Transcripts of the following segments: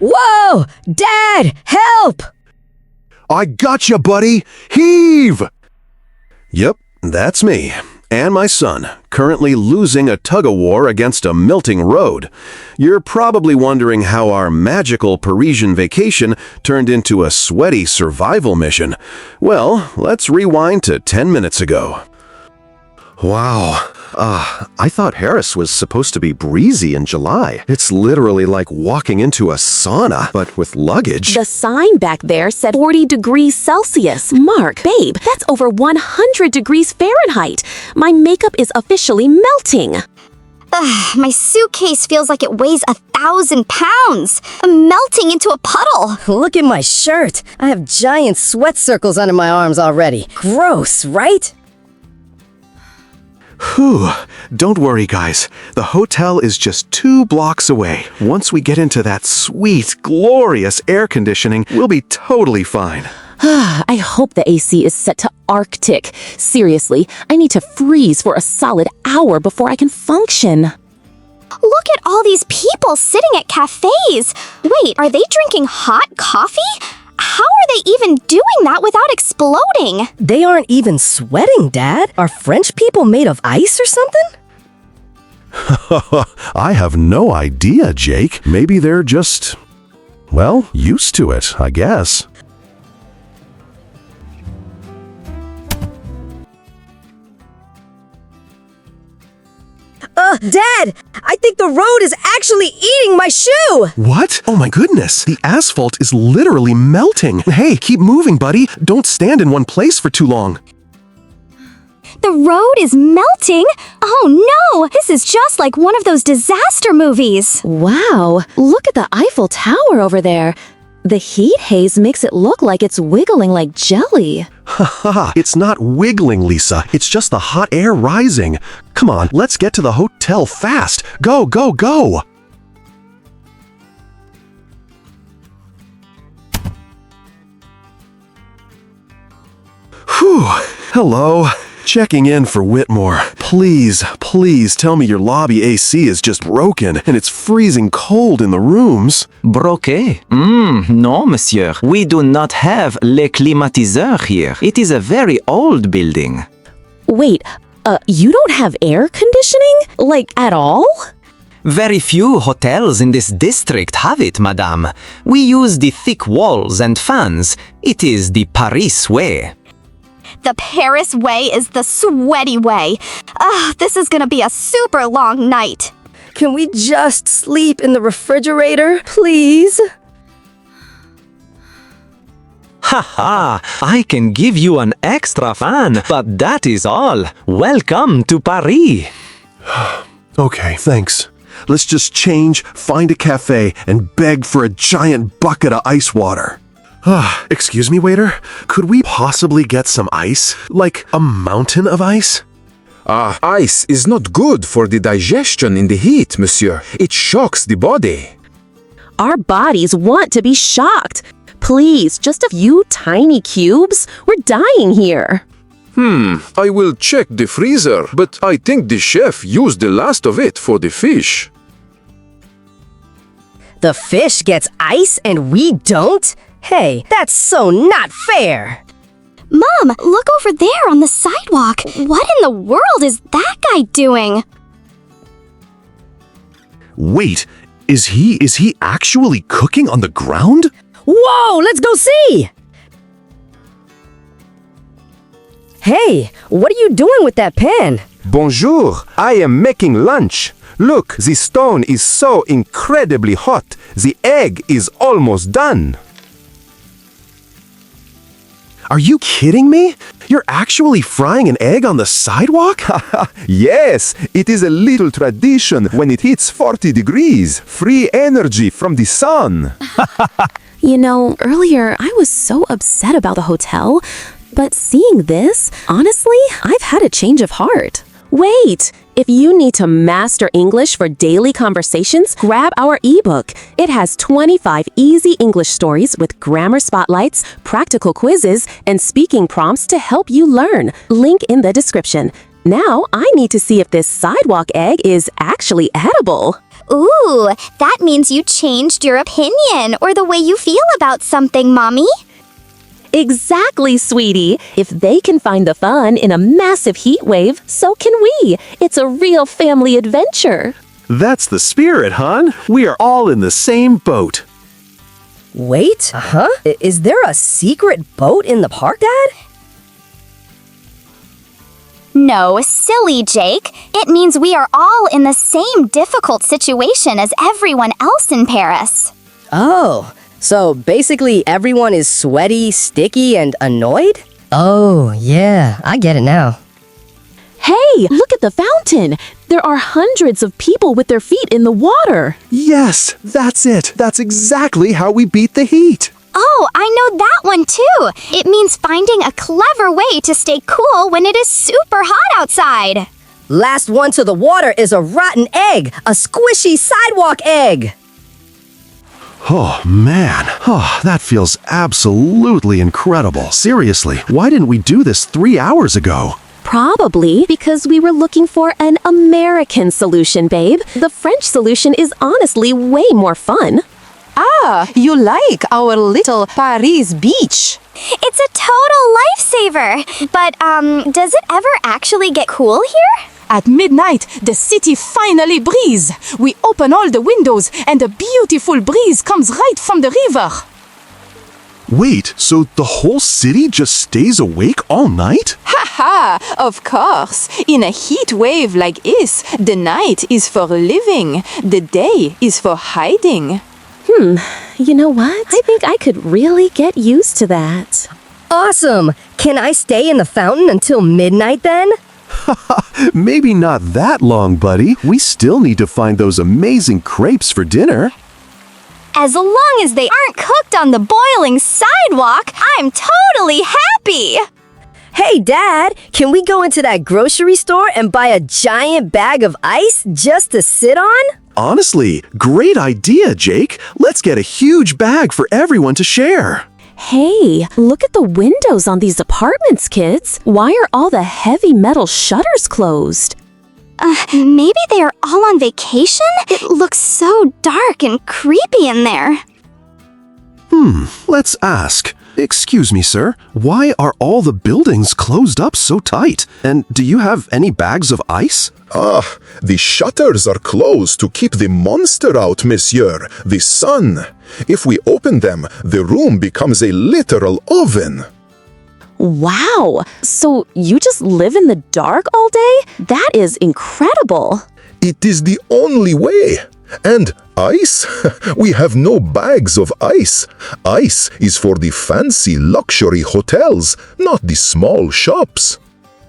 Whoa! Dad, help! I gotcha, buddy! Heave! Yep, that's me. And my son, currently losing a tug-of-war against a melting road. You're probably wondering how our magical Parisian vacation turned into a sweaty survival mission. Well, let's rewind to 10 minutes ago. Wow. I thought Paris was supposed to be breezy in July. It's literally like walking into a sauna, but with luggage. The sign back there said 40 degrees Celsius. Mark, babe, that's over 100 degrees Fahrenheit. My makeup is officially melting. Ugh, my suitcase feels like it weighs 1,000 pounds. I'm melting into a puddle. Look at my shirt. I have giant sweat circles under my arms already. Gross, right? Whew. Don't worry, guys. The hotel is just 2 blocks away. Once we get into that sweet, glorious air conditioning, we'll be totally fine. I hope the AC is set to Arctic. Seriously, I need to freeze for a solid hour before I can function. Look at all these people sitting at cafes. Wait, are they drinking hot coffee? How are they even doing that without exploding? They aren't even sweating, Dad. Are French people made of ice or something? I have no idea, Jake. Maybe they're just, well, used to it, I guess. Dad! I think the road is actually eating my shoe! What? Oh my goodness. The asphalt is literally melting. Hey, keep moving, buddy. Don't stand in one place for too long. The road is melting? Oh no! This is just like one of those disaster movies. Wow, look at the Eiffel Tower over there. The heat haze makes it look like it's wiggling like jelly. Haha, it's not wiggling, Lisa. It's just the hot air rising. Come on, let's get to the hotel fast. Go, go, go! Whew. Hello. Checking in for Whitmore. Please, please tell me your lobby AC is just broken and it's freezing cold in the rooms. Broke? No, monsieur. We do not have le climatiseur here. It is a very old building. Wait, you don't have air conditioning? Like, at all? Very few hotels in this district have it, madame. We use the thick walls and fans. It is the Paris way. The Paris way is the sweaty way. This is gonna be a super long night. Can we just sleep in the refrigerator, please? Haha, I can give you an extra fan, but that is all. Welcome to Paris. Okay, thanks. Let's just change, find a cafe, and beg for a giant bucket of ice water. Excuse me, waiter? Could we possibly get some ice? Like a mountain of ice? Ice is not good for the digestion in the heat, monsieur. It shocks the body. Our bodies want to be shocked. Please, just a few tiny cubes? We're dying here. I will check the freezer, but I think the chef used the last of it for the fish. The fish gets ice and we don't? Hey, that's so not fair! Mom, look over there on the sidewalk. What in the world is that guy doing? Wait, is he actually cooking on the ground? Whoa, let's go see! Hey, what are you doing with that pan? Bonjour, I am making lunch. Look, the stone is so incredibly hot. The egg is almost done. Are you kidding me? You're actually frying an egg on the sidewalk? Yes, it is a little tradition when it hits 40 degrees. Free energy from the sun. You know, earlier I was so upset about the hotel, but seeing this, honestly, I've had a change of heart. Wait! If you need to master English for daily conversations, grab our ebook. It has 25 easy English stories with grammar spotlights, practical quizzes, and speaking prompts to help you learn. Link in the description. Now I need to see if this sidewalk egg is actually edible. Ooh, that means you changed your opinion or the way you feel about something, Mommy. Exactly, sweetie. If they can find the fun in a massive heat wave, so can we. It's a real family adventure. That's the spirit, hon. We are all in the same boat. Wait, Is there a secret boat in the park, Dad? No, silly Jake. It means we are all in the same difficult situation as everyone else in Paris. Oh, so basically everyone is sweaty, sticky, and annoyed? Oh, yeah, I get it now. Hey, look at the fountain. There are hundreds of people with their feet in the water. Yes, that's it. That's exactly how we beat the heat. Oh, I know that one too. It means finding a clever way to stay cool when it is super hot outside. Last one to the water is a rotten egg, a squishy sidewalk egg. Oh, man. Oh, that feels absolutely incredible. Seriously, why didn't we do this 3 hours ago? Probably because we were looking for an American solution, babe. The French solution is honestly way more fun. Ah, you like our little Paris beach. It's a total lifesaver. But, does it ever actually get cool here? At midnight, the city finally breathes. We open all the windows and a beautiful breeze comes right from the river. Wait, so the whole city just stays awake all night? Ha! Of course. In a heat wave like this, the night is for living, the day is for hiding. You know what? I think I could really get used to that. Awesome! Can I stay in the fountain until midnight then? Maybe not that long, buddy. We still need to find those amazing crepes for dinner. As long as they aren't cooked on the boiling sidewalk, I'm totally happy! Hey, Dad, can we go into that grocery store and buy a giant bag of ice just to sit on? Honestly, great idea, Jake. Let's get a huge bag for everyone to share. Hey, look at the windows on these apartments, kids. Why are all the heavy metal shutters closed? Maybe they are all on vacation? It looks so dark and creepy in there. Let's ask. Excuse me, sir. Why are all the buildings closed up so tight? And do you have any bags of ice? The shutters are closed to keep the monster out, monsieur, the sun. If we open them, the room becomes a literal oven. Wow, so you just live in the dark all day? That is incredible. It is the only way. And ice? We have no bags of ice. Ice is for the fancy luxury hotels, not the small shops.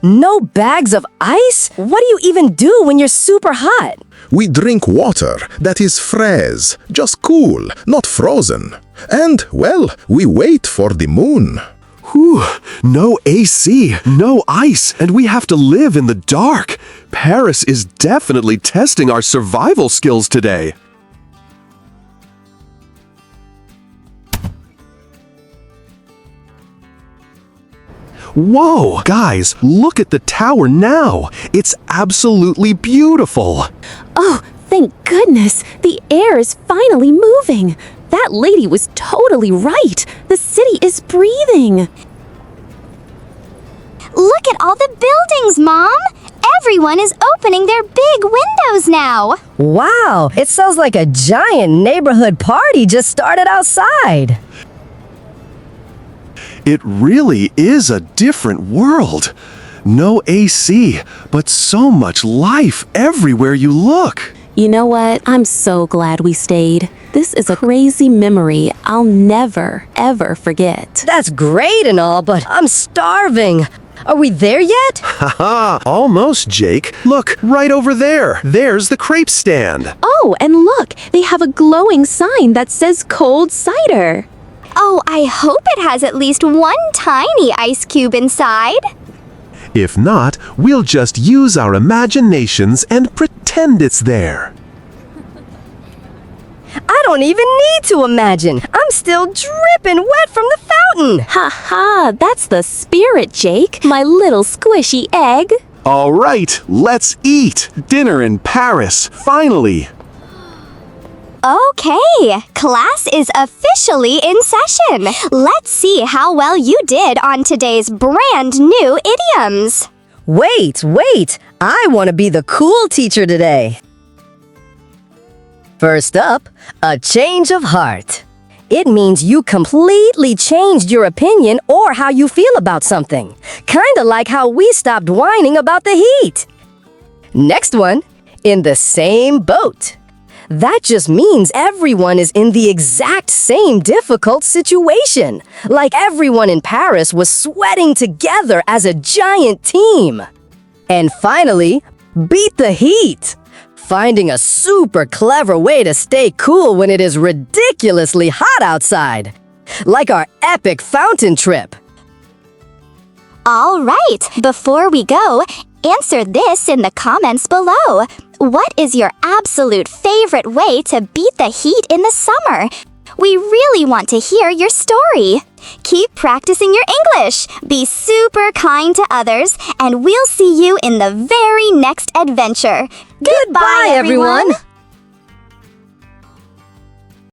No bags of ice? What do you even do when you're super hot? We drink water that is fraise, just cool, not frozen. And, well, we wait for the moon. Whew, no AC, no ice, and we have to live in the dark. Paris is definitely testing our survival skills today. Whoa, guys, look at the tower now. It's absolutely beautiful. Oh, thank goodness. The air is finally moving. That lady was totally right. The city is breathing. Look at all the buildings, Mom! Everyone is opening their big windows now! Wow, it sounds like a giant neighborhood party just started outside. It really is a different world. No AC, but so much life everywhere you look. You know what? I'm so glad we stayed. This is a crazy memory I'll never, ever forget. That's great and all, but I'm starving. Are we there yet? Haha, almost, Jake. Look, right over there. There's the crepe stand. Oh, and look, they have a glowing sign that says cold cider. Oh, I hope it has at least one tiny ice cube inside. If not, we'll just use our imaginations and pretend it's there. I don't even need to imagine. I'm still dripping wet from the fountain. Ha ha, that's the spirit, Jake, my little squishy egg. All right, let's eat. Dinner in Paris, finally. Okay, class is officially in session. Let's see how well you did on today's brand new idioms. Wait, I want to be the cool teacher today. First up, a change of heart. It means you completely changed your opinion or how you feel about something. Kinda like how we stopped whining about the heat. Next one, in the same boat. That just means everyone is in the exact same difficult situation. Like everyone in Paris was sweating together as a giant team. And finally, beat the heat. Finding a super clever way to stay cool when it is ridiculously hot outside. Like our epic fountain trip. All right, before we go, answer this in the comments below. What is your absolute favorite way to beat the heat in the summer? We really want to hear your story. Keep practicing your English, be super kind to others, and we'll see you in the very next adventure. Goodbye, everyone!